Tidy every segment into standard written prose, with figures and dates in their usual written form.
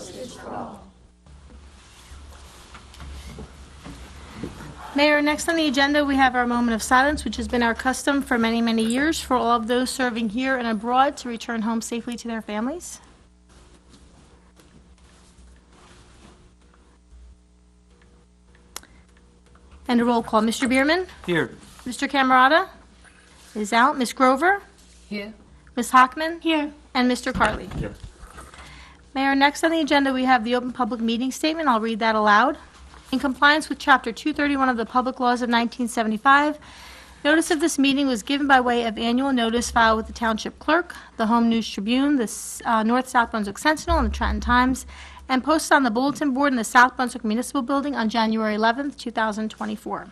justice for all. Mayor, next on the agenda, we have our moment of silence, which has been our custom for many, many years for all of those serving here and abroad to return home safely to their families. And a roll call. Mr. Bierman? Here. Mr. Camerata is out. Ms. Grover? Here. Ms. Hockman? Here. And Mr. Carley? Here. Mayor, next on the agenda, we have the open public meeting statement. I'll read that aloud. In compliance with Chapter 231 of the Public Laws of 1975, notice of this meeting was given by way of annual notice filed with the Township Clerk, the Home News Tribune, the North-South Brunswick Sentinel, and the Trenton Times, and posted on the bulletin board in the South Brunswick Municipal Building on January 11th, 2024.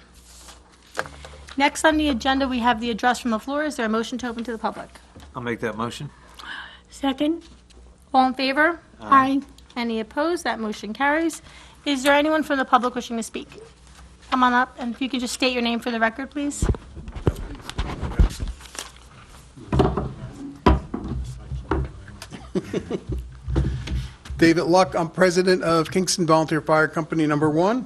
Next on the agenda, we have the address from the floor. Is there a motion to open to the public? I'll make that motion. Second. All in favor? Aye. Any opposed? That motion carries. Is there anyone from the public wishing to speak? Come on up, and if you could just state your name for the record, please. David Luck, I'm president of Kingston Volunteer Fire Company Number 1,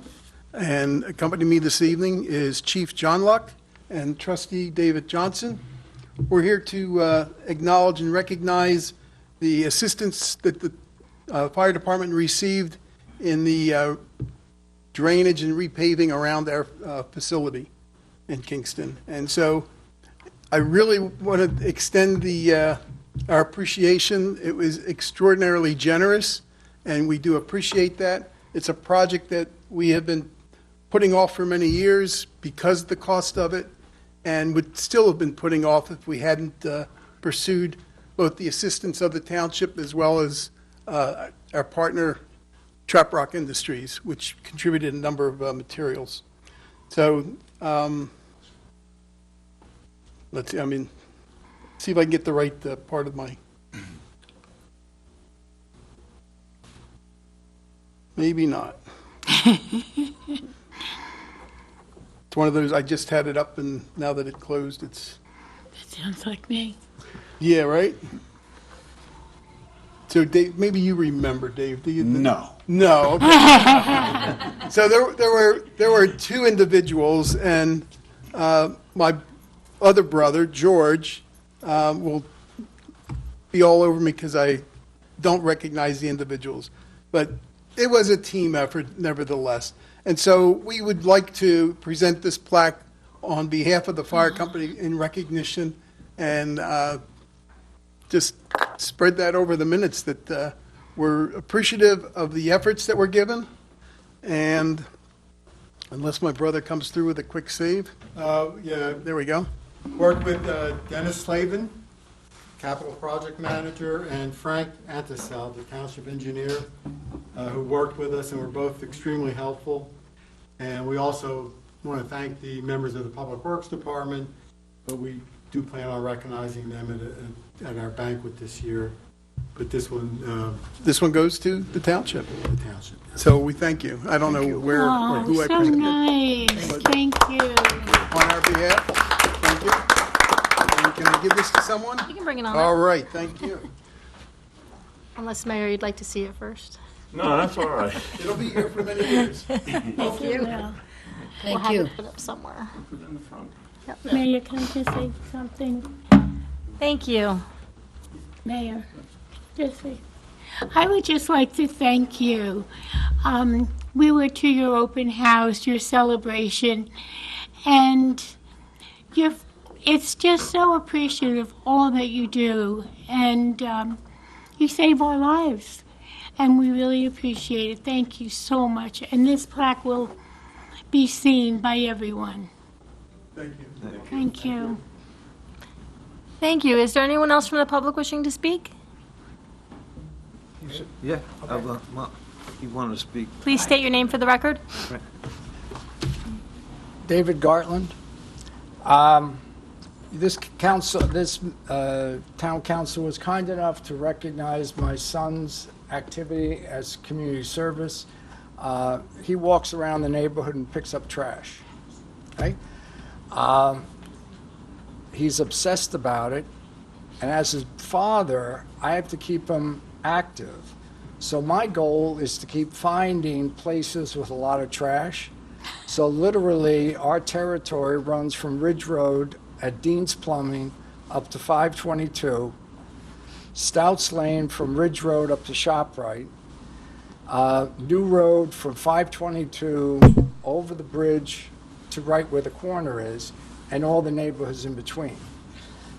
and accompanying me this evening is Chief John Luck and Trustee David Johnson. We're here to acknowledge and recognize the assistance that the fire department received in the drainage and repaving around our facility in Kingston. And so I really want to extend our appreciation. It was extraordinarily generous, and we do appreciate that. It's a project that we have been putting off for many years because of the cost of it, and would still have been putting off if we hadn't pursued both the assistance of the township as well as our partner, Trap Rock Industries, which contributed a number of materials. So let's see, see if I can get the right part of my, maybe not. It's one of those, I just had it up, and now that it closed, it's, That sounds like me. yeah, right? So Dave, maybe you remember, Dave, do you? No. No. Okay. So there were two individuals, and my other brother, George, will be all over me because I don't recognize the individuals. But it was a team effort, nevertheless. And so we would like to present this plaque on behalf of the fire company in recognition, and just spread that over the minutes that we're appreciative of the efforts that were given. And unless my brother comes through with a quick save. Yeah, There we go. worked with Dennis Slavin, capital project manager, and Frank Antisel, the township engineer, who worked with us and were both extremely helpful. And we also want to thank the members of the Public Works Department, but we do plan on recognizing them at our banquet this year. But this one, This one goes to the township. the township. So we thank you. I don't know where or Oh, who I so presented nice. Thank you. on our behalf. Thank you. And can I give this to someone? You can bring it on All up, right, thank you. unless, Mayor, you'd like to see it first. No, that's all right. It'll be here for many years. Thank you. Well, We'll have it put up somewhere. Mayor, can I just say something? Thank you. Mayor, I would just like to thank you. We were to your open house, your celebration, and it's just so appreciative all that you do, and you save our lives, and we really appreciate it. Thank you so much, and this plaque will be seen by everyone. Thank you. Thank you. Thank you. Is there anyone else from the public wishing to speak? Yeah, you want to speak? Please state your name for the record. David Gartland. This town council was kind enough to recognize my son's activity as community service. He walks around the neighborhood and picks up trash. Okay? He's obsessed about it, and as his father, I have to keep him active. So my goal is to keep finding places with a lot of trash. So literally, our territory runs from Ridge Road at Dean's Plumbing up to 522, Stouts Lane from Ridge Road up to ShopRite, New Road from 522 over the bridge to right where the corner is, and all the neighborhoods in between.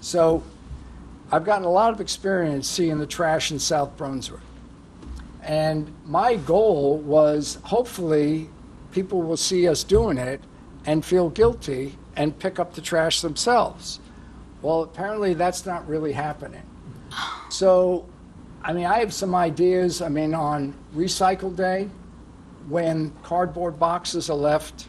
So I've gotten a lot of experience seeing the trash in South Brunswick. And my goal was hopefully people will see us doing it and feel guilty and pick up the trash themselves. Well, apparently that's not really happening. So, I mean, I have some ideas. I mean, on recycle day, when cardboard boxes are left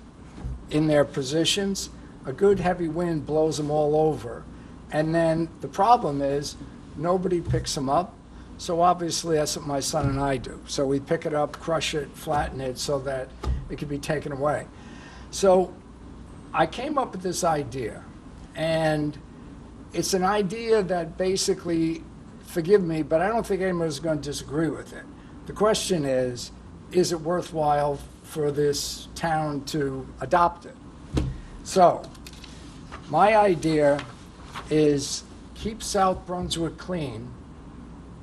in their positions, a good heavy wind blows them all over. And then the problem is nobody picks them up. So obviously that's what my son and I do. So we pick it up, crush it, flatten it so that it can be taken away. So I came up with this idea, and it's an idea that basically, forgive me, but I don't think anyone's going to disagree with it. The question is it worthwhile for this town to adopt it? So my idea is keep South Brunswick clean.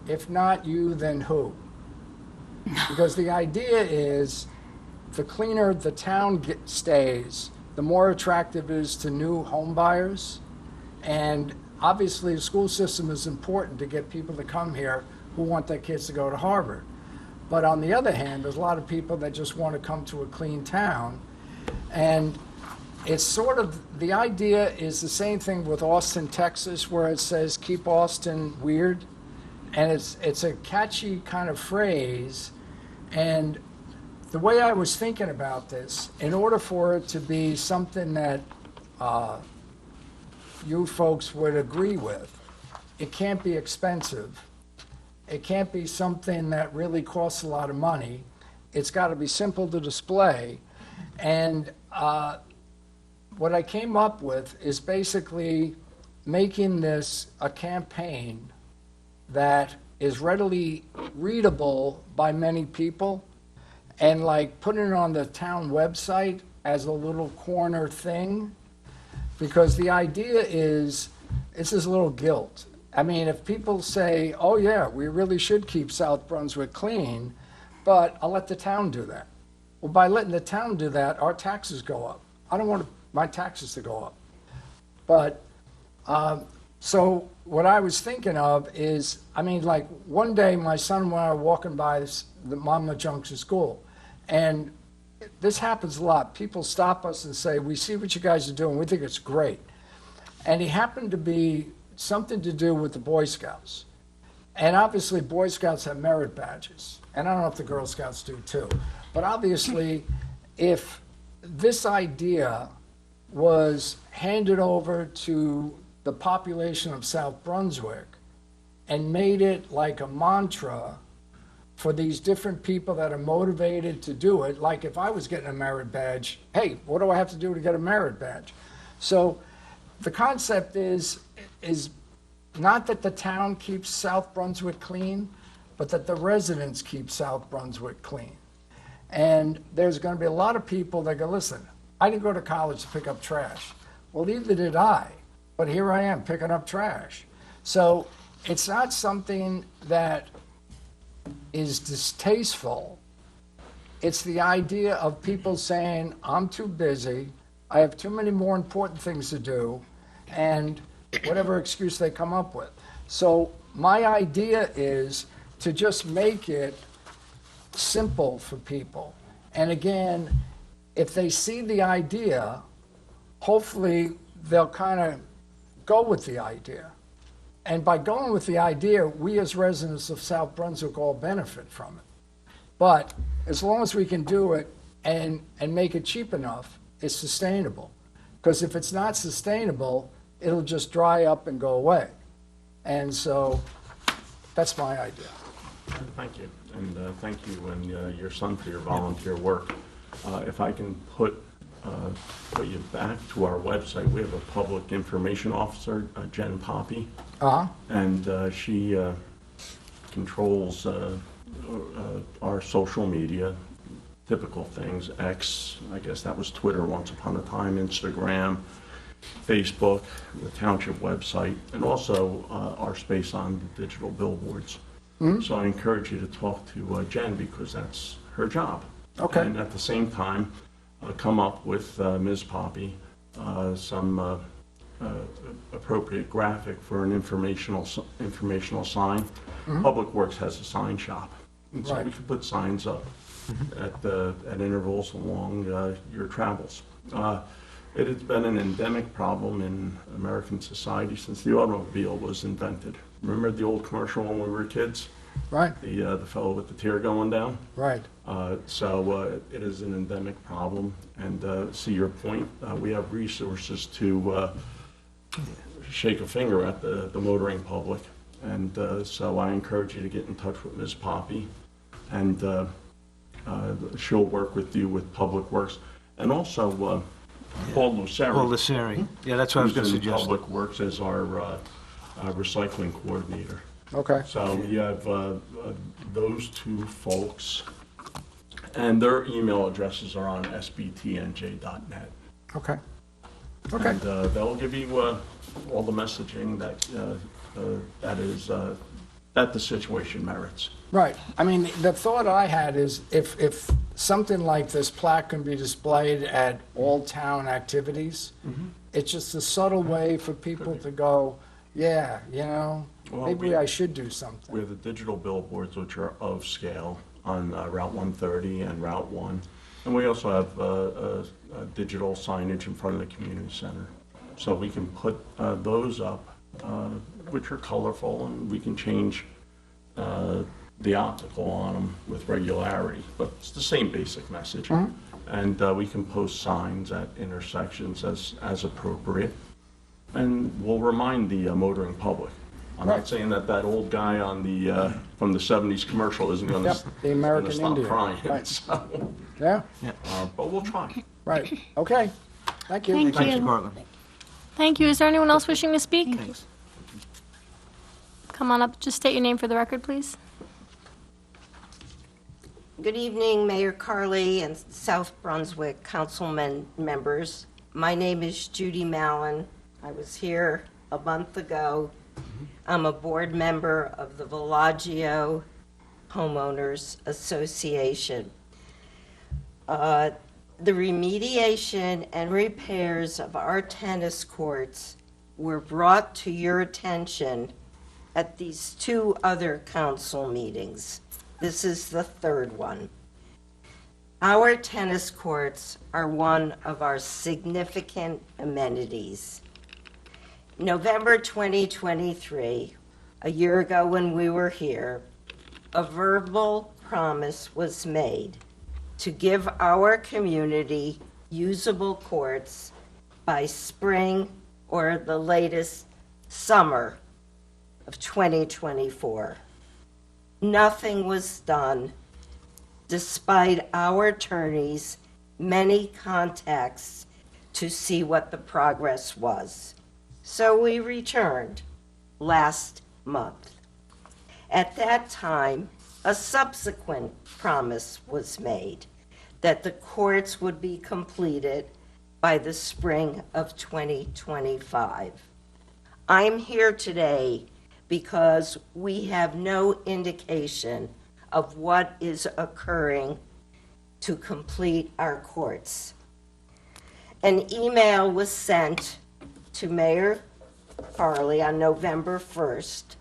If not you, then who? Because the idea is the cleaner the town stays, the more attractive it is to new home buyers. And obviously the school system is important to get people to come here who want their kids to go to Harvard. But on the other hand, there's a lot of people that just want to come to a clean town. And it's sort of, the idea is the same thing with Austin, Texas, where it says keep Austin weird. And it's a catchy kind of phrase. And the way I was thinking about this, in order for it to be something that you folks would agree with, it can't be expensive. It can't be something that really costs a lot of money. It's got to be simple to display. And what I came up with is basically making this a campaign that is readily readable by many people, and like putting it on the town website as a little corner thing, because the idea is it's this little guilt. I mean, if people say, oh yeah, we really should keep South Brunswick clean, but I'll let the town do that. Well, by letting the town do that, our taxes go up. I don't want my taxes to go up. But so what I was thinking of is, I mean, like one day my son and I were walking by the Monmouth Junction School, and this happens a lot. People stop us and say, we see what you guys are doing. We think it's great. And he happened to be something to do with the Boy Scouts. And obviously Boy Scouts have merit badges. And I don't know if the Girl Scouts do too. But obviously, if this idea was handed over to the population of South Brunswick and made it like a mantra for these different people that are motivated to do it, like if I was getting a merit badge, hey, what do I have to do to get a merit badge? So the concept is not that the town keeps South Brunswick clean, but that the residents keep South Brunswick clean. And there's going to be a lot of people that go, listen, I didn't go to college to pick up trash. Well, neither did I, but here I am picking up trash. So it's not something that is distasteful. It's the idea of people saying, I'm too busy, I have too many more important things to do, and whatever excuse they come up with. So my idea is to just make it simple for people. And again, if they see the idea, hopefully they'll kind of go with the idea. And by going with the idea, we as residents of South Brunswick all benefit from it. But as long as we can do it and make it cheap enough, it's sustainable. Because if it's not sustainable, it'll just dry up and go away. And so that's my idea. Thank you. And thank you and your son for your volunteer work. If I can put you back to our website, we have a public information officer, Jen Poppy. Uh-huh. And she controls our social media, typical things, X, I guess that was Twitter once upon a time, Instagram, Facebook, the Township website, and also our space on the digital billboards. So I encourage you to talk to Jen because that's her job. Okay. And at the same time, come up with Ms. Poppy some appropriate graphic for an informational sign. Public Works has a sign shop, and so Right. we can put signs up at intervals along your travels. It has been an endemic problem in American society since the automobile was invented. Remember the old commercial when we were kids? Right, The fellow with the tear going down? right. So it is an endemic problem, and see your point, we have resources to shake a finger at the motoring public, and so I encourage you to get in touch with Ms. Poppy, and she'll work with you with Public Works, and also Paul Luceri. Paul Luceri. Yeah, that's what I was going to who's in suggest. Public Works as our recycling coordinator. Okay, So we have those two folks, and their email addresses are on sbtnj.net. okay. Okay, And they'll give you all the messaging that the situation merits. right. I mean, the thought I had is if something like this plaque can be displayed at all town activities, it's just a subtle way for people to go, yeah, Well, maybe I should do something. We have the digital billboards, which are of scale on Route 130 and Route 1. And we also have digital signage in front of the community center. So we can put those up, which are colorful, and we can change the optical on them with regularity. But it's the same basic message. And we can post signs at intersections as appropriate. And we'll remind the motoring public. I'm Right. not saying that old guy on the from the '70s commercial isn't going Yep, the American to stop Indian. crying. Right. So, Yeah, but we'll try. right. Okay, thank you. Thank Thanks, you. Cortland. Thank you. Is there anyone else wishing to speak? Thanks. Come on up. Just state your name for the record, please. Good evening, Mayor Carley and South Brunswick councilmen members. My name is Judy Mallon. I was here a month ago. I'm a board member of the Villaggio Homeowners Association. The remediation and repairs of our tennis courts were brought to your attention at these two other council meetings. This is the third one. Our tennis courts are one of our significant amenities. November 2023, a year ago when we were here, a verbal promise was made to give our community usable courts by spring or the latest summer of 2024. Nothing was done despite our attorney's many contacts to see what the progress was. So we returned last month. At that time, a subsequent promise was made that the courts would be completed by the spring of 2025. I'm here today because we have no indication of what is occurring to complete our courts. An email was sent to Mayor Farley on November 1st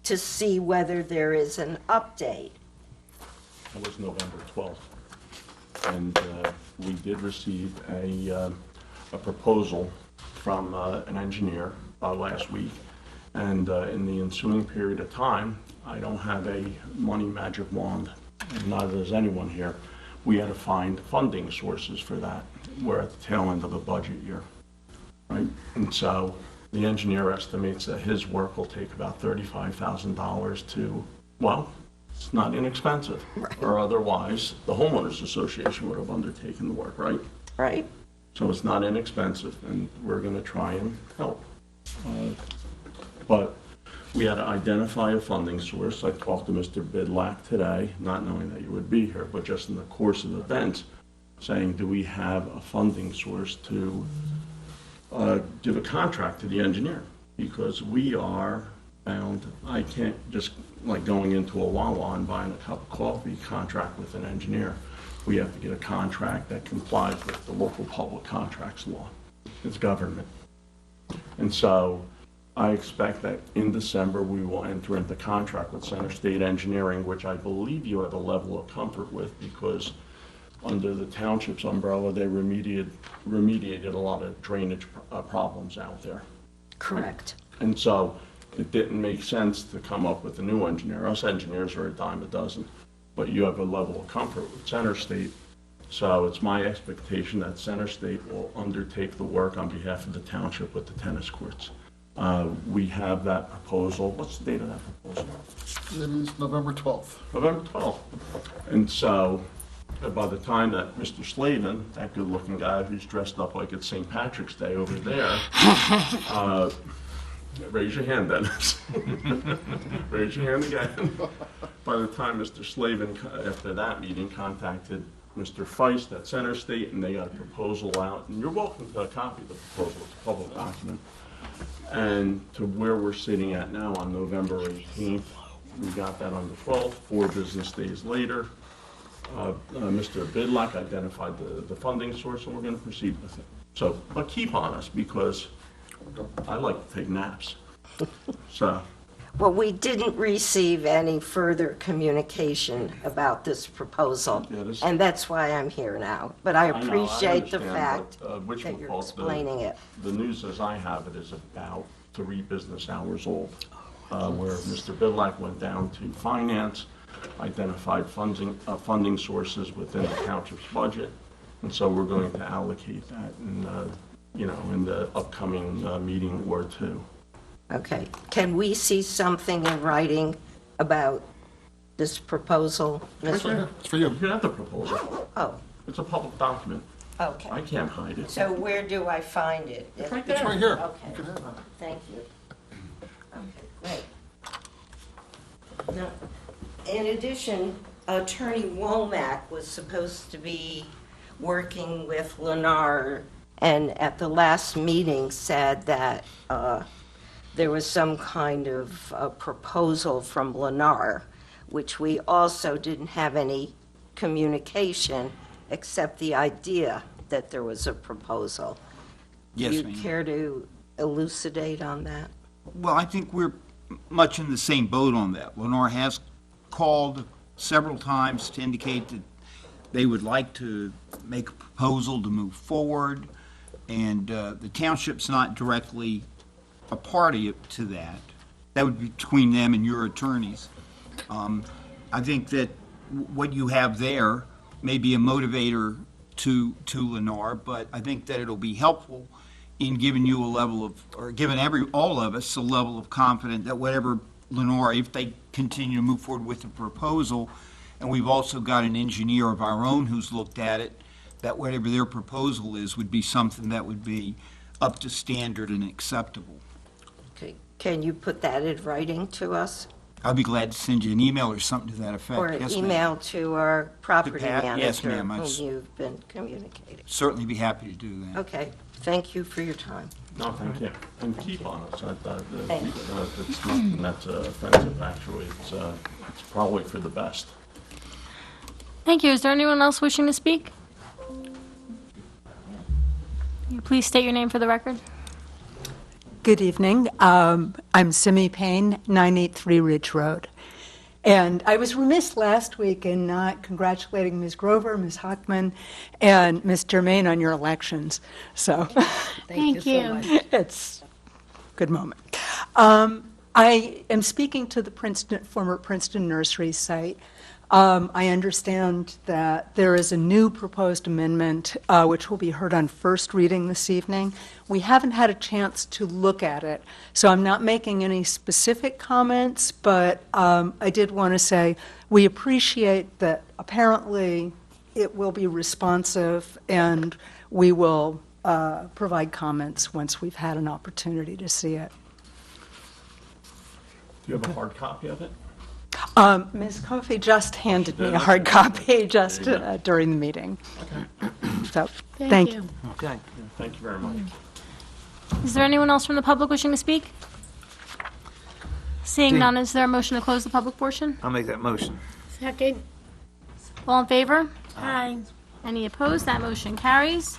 to see whether there is an update. That was November 12th. And we did receive a proposal from an engineer last week. And in the ensuing period of time, I don't have a money magic wand, and neither does anyone here. We had to find funding sources for that. We're at the tail end of a budget year, right? And so the engineer estimates that his work will take about $35,000 to, well, it's not inexpensive. Or otherwise, the homeowners association would have undertaken the work, right? Right? So it's not inexpensive, and we're going to try and help. But we had to identify a funding source. I talked to Mr. Bidlack today, not knowing that you would be here, but just in the course of events, saying, do we have a funding source to give a contract to the engineer? Because we are bound, I can't just, like going into a Wawa and buying a cup of coffee, contract with an engineer. We have to get a contract that complies with the local public contracts law. It's government. And so I expect that in December, we will enter into contract with Center State Engineering, which I believe you have a level of comfort with, because under the township's umbrella, they remediated a lot of drainage problems out there. Correct. And so it didn't make sense to come up with a new engineer. Us engineers are a dime a dozen, but you have a level of comfort with Center State. So it's my expectation that Center State will undertake the work on behalf of the township with the tennis courts. We have that proposal. What's the date of that proposal? It is November 12th. November 12th. And so by the time that Mr. Slavin, that good-looking guy who's dressed up like it's St. Patrick's Day over there, raise your hand, Dennis. Raise your hand again. By the time Mr. Slavin, after that meeting, contacted Mr. Feist at Center State, and they got a proposal out, and you're welcome to a copy of the proposal, it's a public document. And to where we're sitting at now on November 18th, we got that on the 12th, 4 business days later. Mr. Bidlack identified the funding source, and we're going to proceed with it. So, but keep on us, because I like to take naps. So, Well, we didn't receive any further communication about this proposal, Yeah, this- and that's why I'm here now. But I know, I appreciate the understand, fact but, which that will you're cause explaining it. The news as I have it is about 3 business hours old, where Mr. Bidlack went down to finance, identified funding sources within the township's budget, and so we're going to allocate that in the upcoming meeting or two. Okay. Can we see something in writing about this proposal, Mr.? It's for you. You have the proposal. Oh, It's a public document. I okay. can't hide it. So where do I find it? It's right It's there. right here. Okay. You can have that. Thank you. Okay, great. Now, in addition, Attorney Womack was supposed to be working with Lennar, and at the last meeting said that there was some kind of proposal from Lennar, which we also didn't have any communication except the idea that there was a proposal. Yes, Do you ma'am. care to elucidate on that? Well, I think we're much in the same boat on that. Lenore has called several times to indicate that they would like to make a proposal to move forward, and the township's not directly a party to that. That would be between them and your attorneys. I think that what you have there may be a motivator to Lenore, but I think that it'll be helpful in giving you a level of, or giving all of us a level of confidence that whatever Lenore, if they continue to move forward with the proposal, and we've also got an engineer of our own who's looked at it, that whatever their proposal is would be something that would be up to standard and acceptable. Okay. Can you put that in writing to us? I'll be glad to send you an email or something to that effect. Or an Yes, ma'am. email to our property Pat? Yes, manager, ma'am, whom you've been communicating? Certainly be happy to do that. Okay, thank you for your time. No, thank you. And keep on us. Thank you. It's nothing that's offensive, actually. It's probably for the best. Thank you. Is there anyone else wishing to speak? Please state your name for the record. Good evening. I'm Simi Payne, 983 Ridge Road. And I was remiss last week in not congratulating Ms. Grover, Ms. Hockman, and Ms. Germain on your elections. So Thank you. it's a good moment. I am speaking to the former Princeton Nursery site. I understand that there is a new proposed amendment which will be heard on first reading this evening. We haven't had a chance to look at it, so I'm not making any specific comments, but I did want to say we appreciate that apparently it will be responsive, and we will provide comments once we've had an opportunity to see it. you have a hard copy of it? Ms. Coffey just handed me a hard copy just during the meeting. So, thank you. Okay. Thank you very much. Is there anyone else from the public wishing to speak? Seeing none, is there a motion to close the public portion? I'll make that motion. Second. All in favor? Aye. Any opposed? That motion carries.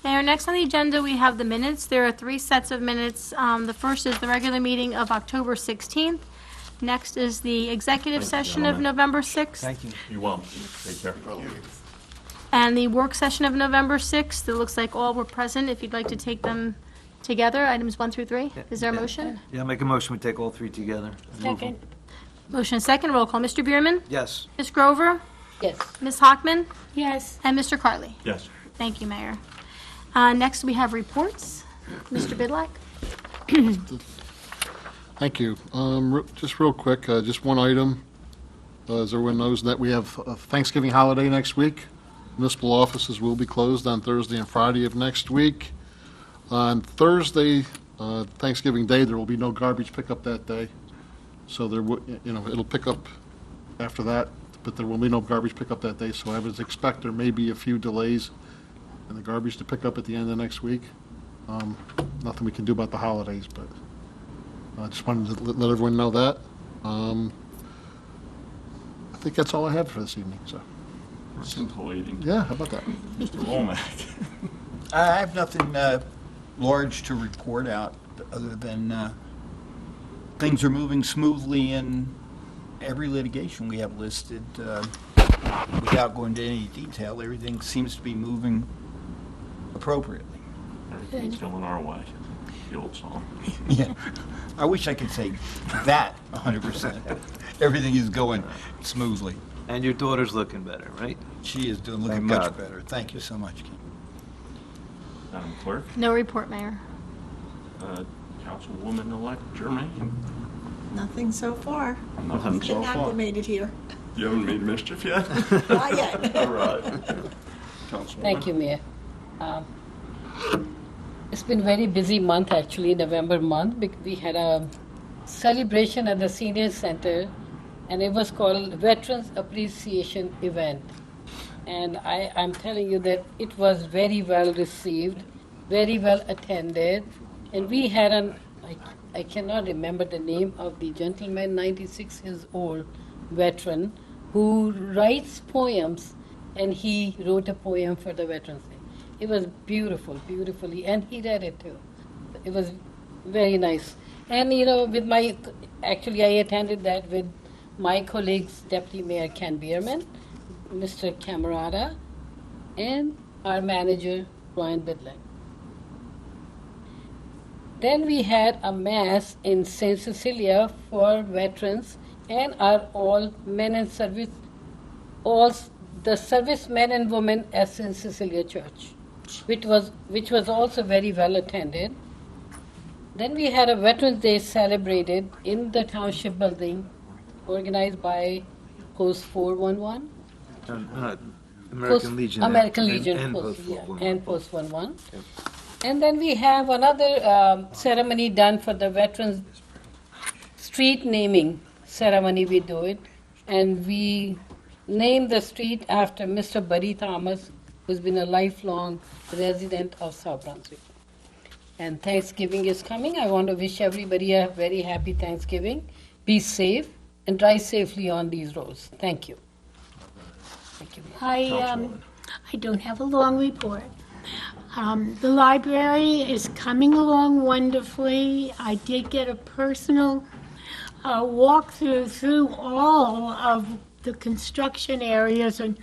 Mayor, next on the agenda, we have the minutes. There are 3 sets of minutes. The first is the regular meeting of October 16th. Next is the executive session of November 6th. Thank you. You will. Take care. And the work session of November 6th. It looks like all were present. If you'd like to take them together, items 1 through 3. Is there a motion? Yeah, I'll make a motion, we take all 3 together. Second. Motion and second. Roll call. Mr. Bierman? Yes. Ms. Grover? Yes. Ms. Hockman? Yes. And Mr. Carley? Yes. Thank you, Mayor. Next, we have reports. Mr. Bidlack? Thank you. Just real quick, just one item. As everyone knows, that we have a Thanksgiving holiday next week. Municipal offices will be closed on Thursday and Friday of next week. On Thursday, Thanksgiving Day, there will be no garbage pickup that day. So it'll pick up after that, but there will be no garbage pickup that day. So I would expect there may be a few delays in the garbage to pick up at the end of next week. Nothing we can do about the holidays, but I just wanted to let everyone know that. I think that's all I have for this evening, so. Scintillating. Yeah, how about that? Mr. Womack. I have nothing large to report out, other than things are moving smoothly in every litigation we have listed. Without going into any detail, everything seems to be moving appropriately. Everything's going our way. The old song. Yeah, I wish I could say that 100%. Everything is going smoothly. And your daughter's looking better, right? She is looking Thank much God. better. Thank you so much, Kim. Madam Clerk, No report, Mayor. Councilwoman-elect Germain. Nothing so far. Nothing so Getting far. acclimated here. You haven't made mischief yet? Not yet. All right. Councilwoman. Thank you, Mayor. It's been very busy month, actually, November month. We had a celebration at the Senior Center, and it was called Veterans Appreciation Event. And I'm telling you that it was very well received, very well attended, and we had I cannot remember the name of the gentleman, 96 years old veteran, who writes poems, and he wrote a poem for the Veterans Day. It was beautifully, and he read it too. It was very nice. And actually I attended that with my colleagues, Deputy Mayor Ken Bierman, Mr. Camarada, and our manager, Brian Bidlack. Then we had a mass in St. Cecilia for veterans and our all men in service, all the servicemen and women at St. Cecilia Church, which was also very well attended. Then we had a Veterans Day celebrated in the Township building, organized by Post 411. American Legion. American Legion and Post, Post yeah, 411. and Post 11. And then we have another ceremony done for the veterans, street naming ceremony we do it. And we named the street after Mr. Buddy Thomas, who's been a lifelong resident of South Brunswick. And Thanksgiving is coming. I want to wish everybody a very happy Thanksgiving. Be safe and drive safely on these roads. Thank you. Thank you. I don't have a long report. The library is coming along wonderfully. I did get a personal walkthrough through all of the construction areas and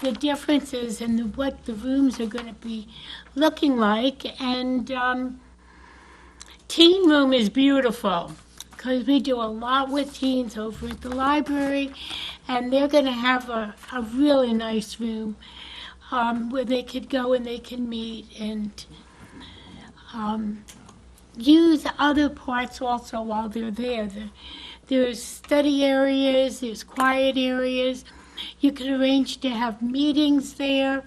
the differences and what the rooms are going to be looking like. And teen room is beautiful because we do a lot with teens over at the library, and they're going to have a really nice room where they could go and they can meet and use other parts also while they're there. There's study areas, there's quiet areas. You can arrange to have meetings there.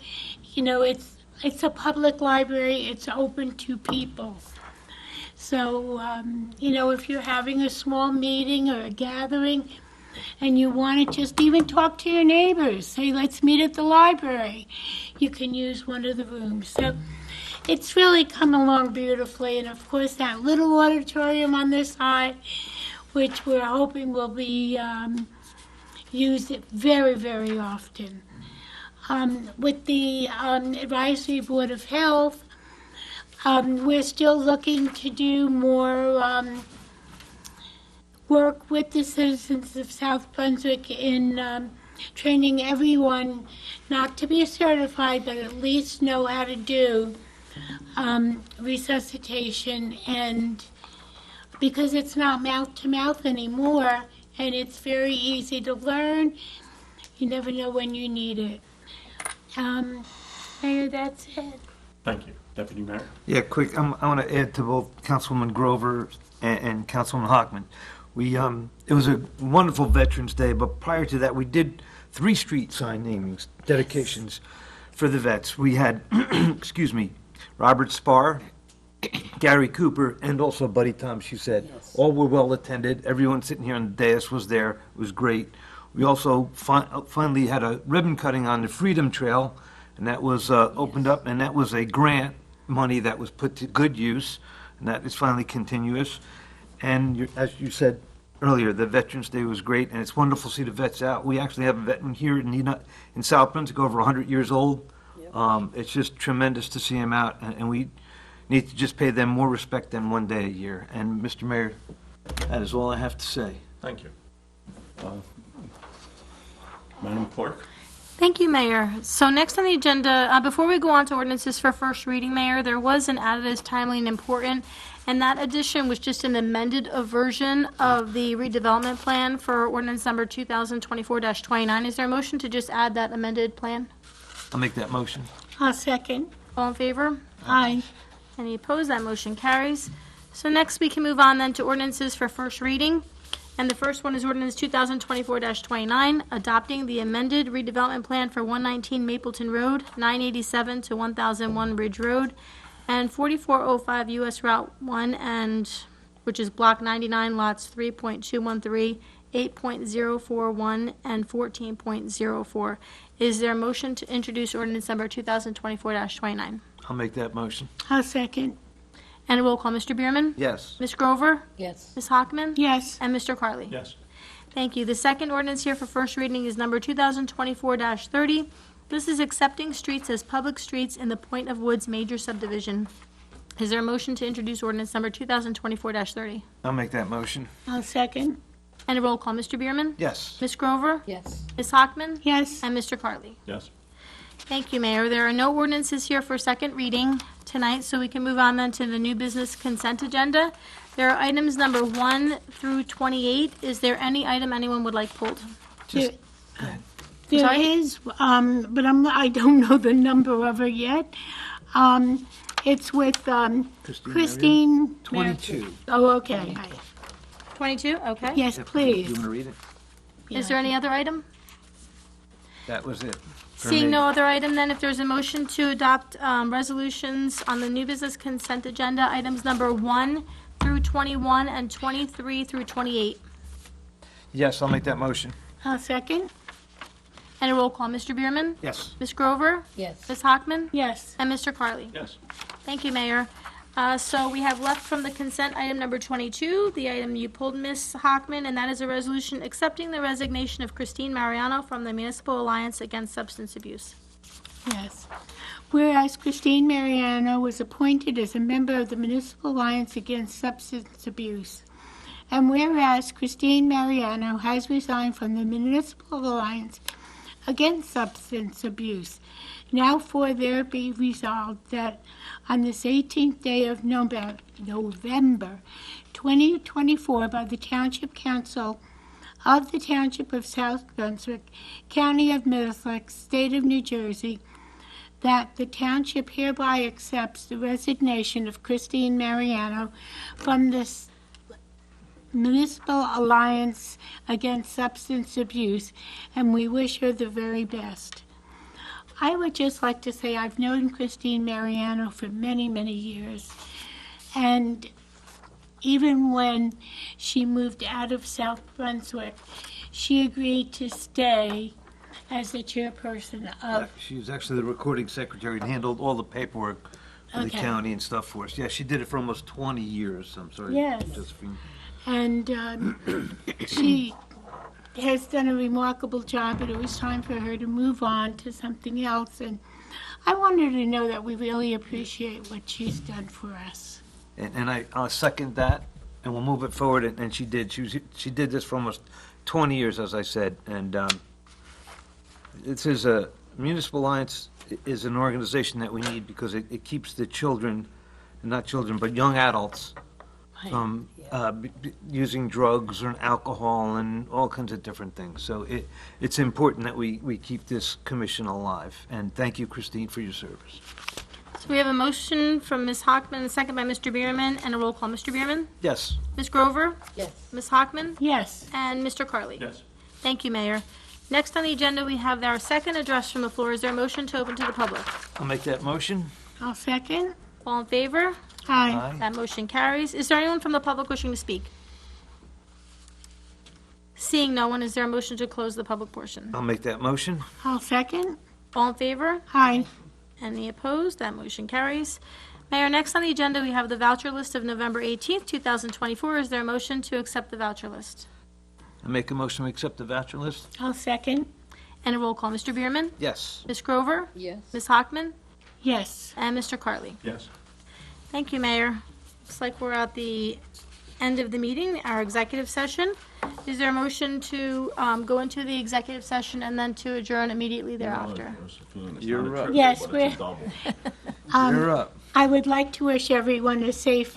It's a public library. It's open to people. So, if you're having a small meeting or a gathering and you want to just even talk to your neighbors, say, let's meet at the library, you can use one of the rooms. So it's really come along beautifully. And of course, that little auditorium on this side, which we're hoping will be used very, very often. With the Advisory Board of Health, we're still looking to do more work with the citizens of South Brunswick in training everyone not to be certified, but at least know how to do resuscitation, and because it's not mouth to mouth anymore and it's very easy to learn, you never know when you need it. Mayor, that's it. Thank you. Deputy Mayor? Yeah, quick, I want to add to both Councilwoman Grover and Councilwoman Hockman. It was a wonderful Veterans Day, but prior to that, we did 3 street sign namings, dedications for the vets. We had, excuse me, Robert Spar, Gary Cooper, and also Buddy Tom, she said. All were well attended. Everyone sitting here on the dais was there. It was great. We also finally had a ribbon cutting on the Freedom Trail, and that was opened up, and that was a grant money that was put to good use, and that is finally continuous. And as you said earlier, the Veterans Day was great, and it's wonderful to see the vets out. We actually have a veteran here in South Brunswick, over 100 years old. It's just tremendous to see him out, and we need to just pay them more respect than one day a year. And Mr. Mayor, that is all I have to say. Thank you. Madam Clerk? Thank you, Mayor. So next on the agenda, before we go on to ordinances for first reading, Mayor, there was an added as timely and important, and that addition was just an amended version of the redevelopment plan for ordinance number 2024-29. Is there a motion to just add that amended plan? I'll make that motion. I'll second. All in favor? Aye. Any opposed? That motion carries. So next we can move on then to ordinances for first reading. And the first one is ordinance 2024-29, adopting the amended redevelopment plan for 119 Mapleton Road, 987 to 1001 Ridge Road, and 4405 US Route 1, and which is Block 99, lots 3.213, 8.041, and 14.04. Is there a motion to introduce ordinance number 2024-29? I'll make that motion. I'll second. And a roll call, Mr. Bierman? Yes. Ms. Grover? Yes. Ms. Hockman? Yes. And Mr. Carley? Yes. Thank you. The second ordinance here for first reading is number 2024-30. This is accepting streets as public streets in the Point of Woods major subdivision. Is there a motion to introduce ordinance number 2024-30? I'll make that motion. I'll second. And a roll call, Mr. Bierman? Yes. Ms. Grover? Yes. Ms. Hockman? Yes. And Mr. Carley? Yes. Thank you, Mayor. There are no ordinances here for second reading tonight, so we can move on then to the new business consent agenda. There are items number 1 through 28. Is there any item anyone would like pulled? There Sorry? is, but I don't know the number of her yet. It's with Christine. 22. Oh, okay. 22? Okay. Yes, please. You want to read it? Is there any other item? That was it. for Seeing me. no other item, then, if there's a motion to adopt resolutions on the new business consent agenda, items number 1 through 21 and 23 through 28. Yes, I'll make that motion. I'll second. And a roll call. Mr. Bierman? Yes. Ms. Grover? Yes. Ms. Hockman? Yes. And Mr. Carley? Yes. Thank you, Mayor. So we have left from the consent item number 22, the item you pulled, Ms. Hockman, and that is a resolution accepting the resignation of Christine Mariano from the Municipal Alliance Against Substance Abuse. Yes. Whereas Christine Mariano was appointed as a member of the Municipal Alliance Against Substance Abuse, and whereas Christine Mariano has resigned from the Municipal Alliance Against Substance Abuse, now for there be resolved that on this 18th day of November 2024 by the Township Council of the Township of South Brunswick, County of Middlesex, State of New Jersey, that the Township hereby accepts the resignation of Christine Mariano from this Municipal Alliance Against Substance Abuse, and we wish her the very best. I would just like to say I've known Christine Mariano for many, many years, and even when she moved out of South Brunswick, she agreed to stay as the chairperson of, She was actually the recording secretary and handled all the paperwork for the Okay. county and stuff for us. Yeah, she did it for almost 20 years. I'm sorry, Yes. Josephine. and she has done a remarkable job, but it was time for her to move on to something else. And I want her to know that we really appreciate what she's done for us. And I'll second that, and we'll move it forward, and she did. She did this for almost 20 years, as I said, and this is a, Municipal Alliance is an organization that we need because it keeps the children, not children, but young adults from using drugs or alcohol and all kinds of different things. So it's important that we keep this commission alive. And thank you, Christine, for your service. So we have a motion from Ms. Hockman, a second by Mr. Bierman, and a roll call. Mr. Bierman? Yes. Ms. Grover? Yes. Ms. Hockman? Yes. And Mr. Carley? Yes. Thank you, Mayor. Next on the agenda, we have our second address from the floor. Is there a motion to open to the public? I'll make that motion. I'll second. All in favor? Aye. That motion carries. Is there anyone from the public wishing to speak? Seeing no one, is there a motion to close the public portion? I'll make that motion. I'll second. All in favor? Aye. Any opposed? That motion carries. Mayor, next on the agenda, we have the voucher list of November 18th, 2024. Is there a motion to accept the voucher list? I make a motion to accept the voucher list. I'll second. And a roll call. Mr. Bierman? Yes. Ms. Grover? Yes. Ms. Hockman? Yes. And Mr. Carley? Yes. Thank you, Mayor. Looks like we're at the end of the meeting, our executive session. Is there a motion to go into the executive session and then to adjourn immediately thereafter? Josephine, it's You're not a up. triple, Yes, but it's we're- a double. You're up. I would like to wish everyone a safe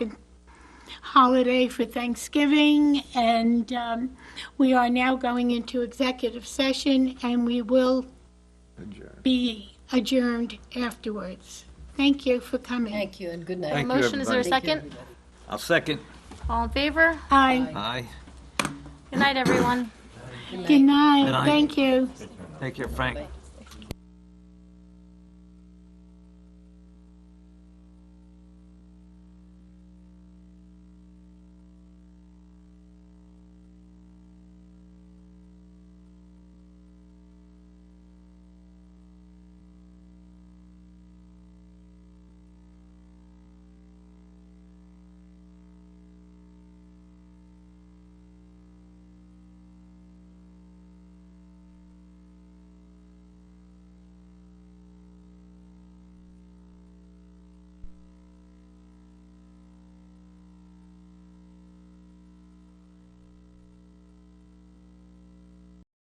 holiday for Thanksgiving, and we are now going into executive session, and we will be adjourned afterwards. Thank you for coming. Thank you and good night. Thank you, Motion, is there a everybody. second? I'll second. All in favor? Aye. Aye. Good night, everyone. Good night. Good night. Thank you. Take care, Frank.